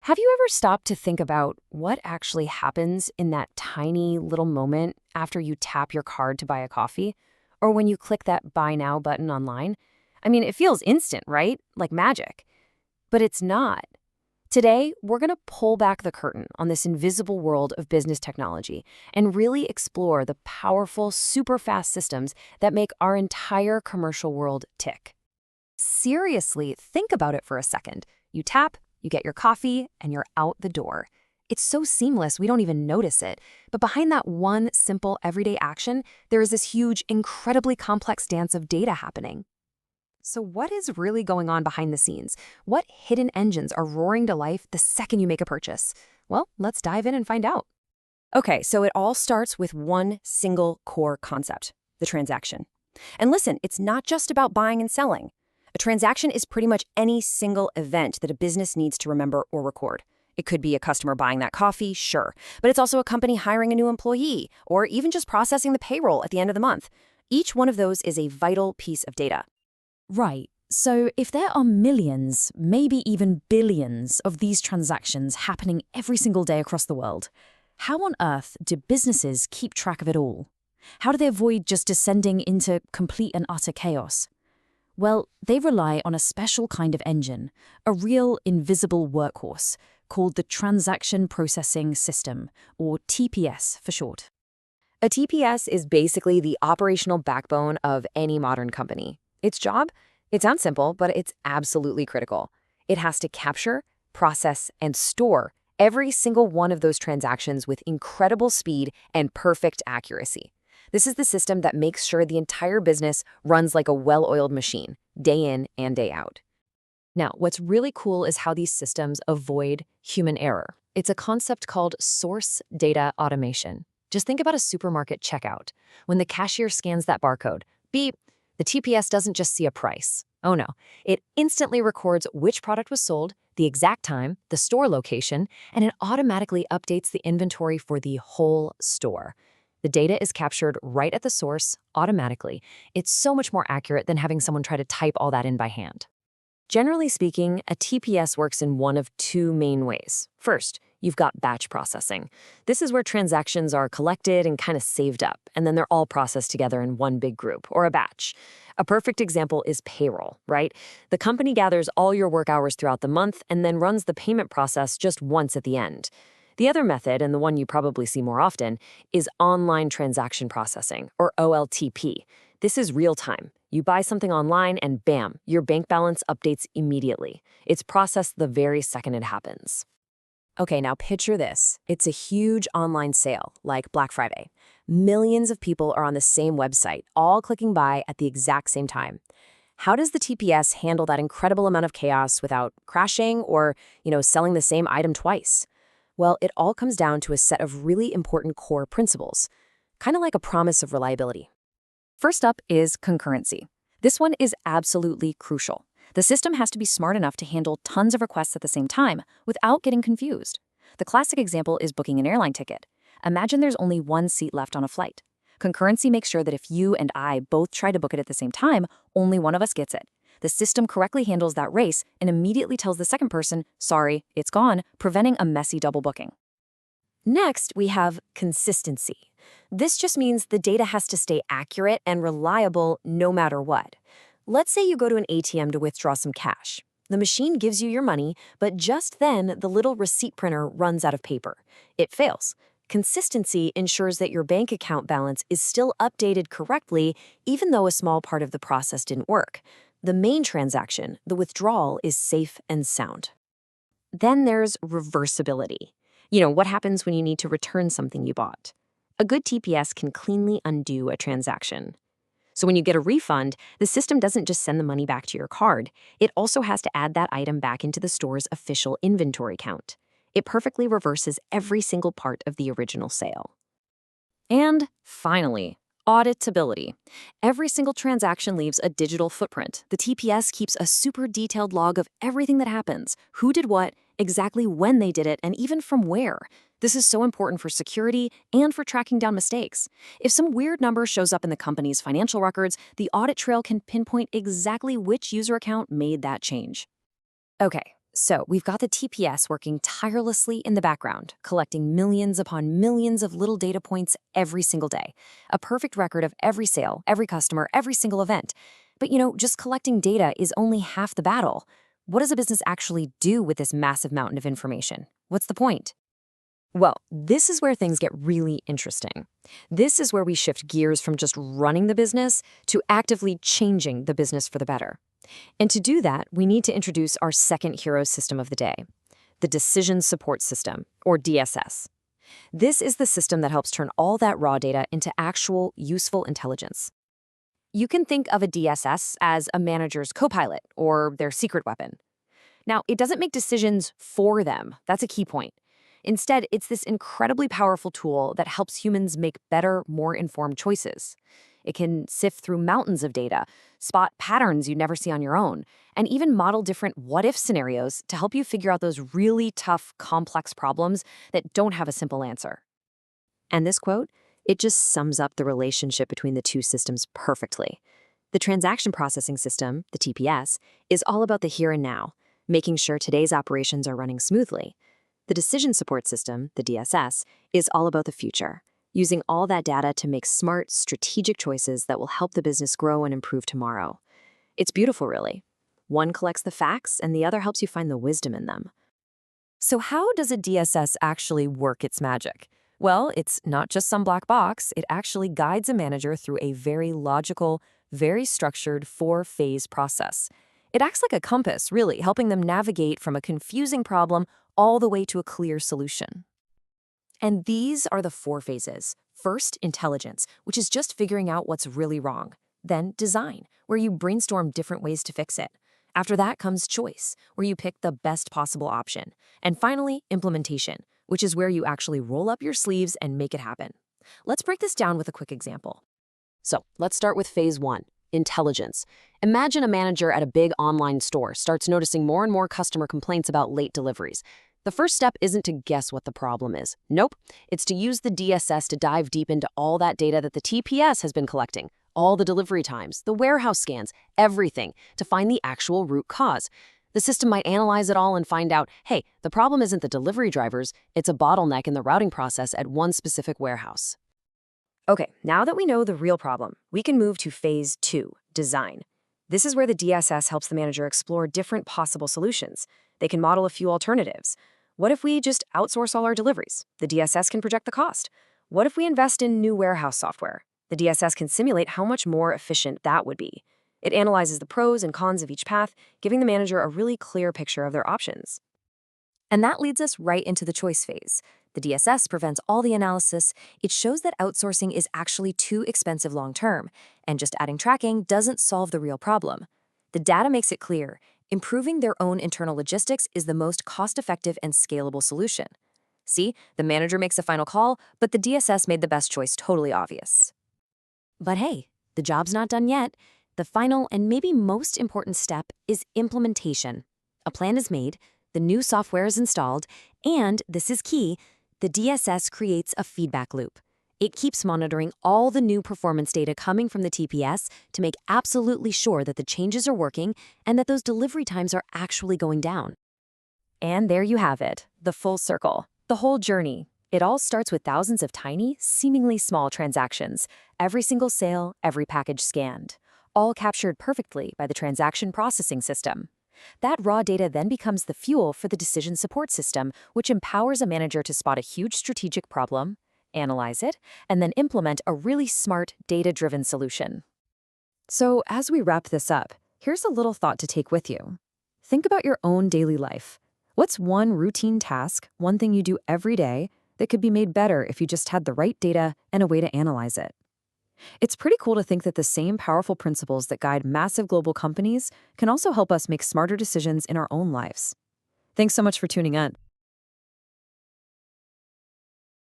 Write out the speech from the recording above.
Have you ever stopped to think about what actually happens in that tiny little moment after you tap your card to buy a coffee? Or when you click that Buy Now button online? I mean, it feels instant, right? Like magic. But it's not. Today, we're going to pull back the curtain on this invisible world of business technology and really explore the powerful, super fast systems that make our entire commercial world tick. Seriously, think about it for a second. You tap, you get your coffee, and you're out the door. It's so seamless, we don't even notice it. But behind that one simple everyday action, there is this huge, incredibly complex dance of data happening. So what is really going on behind the scenes? What hidden engines are roaring to life the second you make a purchase? Well, let's dive in and find out. Okay, so it all starts with one single core concept, the transaction. And listen, it's not just about buying and selling. A transaction is pretty much any single event that a business needs to remember or record. It could be a customer buying that coffee, sure, but it's also a company hiring a new employee, or even just processing the payroll at the end of the month. Each one of those is a vital piece of data. Right. So if there are millions, maybe even billions of these transactions happening every single day across the world, how on earth do businesses keep track of it all? How do they avoid just descending into complete and utter chaos? Well, they rely on a special kind of engine, a real invisible workhorse, called the Transaction Processing System, or TPS for short. A TPS is basically the operational backbone of any modern company. Its job? It sounds simple, but it's absolutely critical. It has to capture, process, and store every single one of those transactions with incredible speed and perfect accuracy. This is the system that makes sure the entire business runs like a well-oiled machine, day in and day out. Now, what's really cool is how these systems avoid human error. It's a concept called source data automation. Just think about a supermarket checkout. When the cashier scans that barcode, beep, the TPS doesn't just see a price. Oh no, it instantly records which product was sold, the exact time, the store location, and it automatically updates the inventory for the whole store. The data is captured right at the source, automatically. It's so much more accurate than having someone try to type all that in by hand. Generally speaking, a TPS works in one of two main ways. First, you've got batch processing. This is where transactions are collected and kind of saved up, and then they're all processed together in one big group, or a batch. A perfect example is payroll, right? The company gathers all your work hours throughout the month and then runs the payment process just once at the end. The other method, and the one you probably see more often, is online transaction processing, or OLTP. This is real time. You buy something online and bam, your bank balance updates immediately. It's processed the very second it happens. Okay, now picture this. It's a huge online sale, like Black Friday. Millions of people are on the same website, all clicking buy at the exact same time. How does the TPS handle that incredible amount of chaos without crashing or, selling the same item twice? Well, it all comes down to a set of really important core principles, kind of like a promise of reliability. First up is concurrency. This one is absolutely crucial. The system has to be smart enough to handle tons of requests at the same time without getting confused. The classic example is booking an airline ticket. Imagine there's only one seat left on a flight. Concurrency makes sure that if you and I both try to book it at the same time, only one of us gets it. The system correctly handles that race and immediately tells the second person, sorry, it's gone, preventing a messy double booking. Next, we have consistency. This just means the data has to stay accurate and reliable no matter what. Let's say you go to an ATM to withdraw some cash. The machine gives you your money, but just then the little receipt printer runs out of paper. It fails. Consistency ensures that your bank account balance is still updated correctly, even though a small part of the process didn't work. The main transaction, the withdrawal, is safe and sound. Then there's reversibility. What happens when you need to return something you bought? A good TPS can cleanly undo a transaction. So when you get a refund, the system doesn't just send the money back to your card. It also has to add that item back into the store's official inventory count. It perfectly reverses every single part of the original sale. And finally, auditability. Every single transaction leaves a digital footprint. The TPS keeps a super detailed log of everything that happens, who did what, exactly when they did it, and even from where. This is so important for security and for tracking down mistakes. If some weird number shows up in the company's financial records, the audit trail can pinpoint exactly which user account made that change. Okay, So we've got the TPS working tirelessly in the background, collecting millions upon millions of little data points every single day. A perfect record of every sale, every customer, every single event. But just collecting data is only half the battle. What does a business actually do with this massive mountain of information? What's the point? Well, this is where things get really interesting. This is where we shift gears from just running the business to actively changing the business for the better. And to do that, we need to introduce our second hero system of the day, the Decision Support System, or DSS. This is the system that helps turn all that raw data into actual, useful intelligence. You can think of a DSS as a manager's co-pilot or their secret weapon. Now, it doesn't make decisions for them. That's a key point. Instead, it's this incredibly powerful tool that helps humans make better, more informed choices. It can sift through mountains of data, spot patterns you'd never see on your own, and even model different what-if scenarios to help you figure out those really tough, complex problems that don't have a simple answer. And this quote, it just sums up the relationship between the two systems perfectly. The transaction processing system, the TPS, is all about the here and now, making sure today's operations are running smoothly. The decision support system, the DSS, is all about the future, using all that data to make smart, strategic choices that will help the business grow and improve tomorrow. It's beautiful, really. One collects the facts, and the other helps you find the wisdom in them. So how does a DSS actually work its magic? Well, it's not just some black box. It actually guides a manager through a very logical, very structured 4-phase process. It acts like a compass, really, helping them navigate from a confusing problem all the way to a clear solution. And these are the 4 phases. First, intelligence, which is just figuring out what's really wrong. Then design, where you brainstorm different ways to fix it. After that comes choice, where you pick the best possible option. And finally, implementation, which is where you actually roll up your sleeves and make it happen. Let's break this down with a quick example. So let's start with phase 1. Intelligence. Imagine a manager at a big online store starts noticing more and more customer complaints about late deliveries. The first step isn't to guess what the problem is. Nope. It's to use the DSS to dive deep into all that data that the TPS has been collecting, all the delivery times, the warehouse scans, everything, to find the actual root cause. The system might analyze it all and find out, hey, the problem isn't the delivery drivers, it's a bottleneck in the routing process at one specific warehouse. Okay, now that we know the real problem, we can move to phase 2, design. This is where the DSS helps the manager explore different possible solutions. They can model a few alternatives. What if we just outsource all our deliveries? The DSS can project the cost. What if we invest in new warehouse software? The DSS can simulate how much more efficient that would be. It analyzes the pros and cons of each path, giving the manager a really clear picture of their options. And that leads us right into the choice phase. The DSS prevents all the analysis. It shows that outsourcing is actually too expensive long-term, and just adding tracking doesn't solve the real problem. The data makes it clear. Improving their own internal logistics is the most cost-effective and scalable solution. See, the manager makes a final call, but the DSS made the best choice totally obvious. But hey, the job's not done yet. The final and maybe most important step is implementation. A plan is made, the new software is installed, and, this is key, the DSS creates a feedback loop. It keeps monitoring all the new performance data coming from the TPS to make absolutely sure that the changes are working and that those delivery times are actually going down. And there you have it, the full circle, the whole journey. It all starts with thousands of tiny, seemingly small transactions, every single sale, every package scanned, all captured perfectly by the transaction processing system. That raw data then becomes the fuel for the decision support system, which empowers a manager to spot a huge strategic problem, analyze it, and then implement a really smart, data-driven solution. So as we wrap this up, here's a little thought to take with you. Think about your own daily life. What's one routine task, one thing you do every day, that could be made better if you just had the right data and a way to analyze it? It's pretty cool to think that the same powerful principles that guide massive global companies can also help us make smarter decisions in our own lives. Thanks so much for tuning in.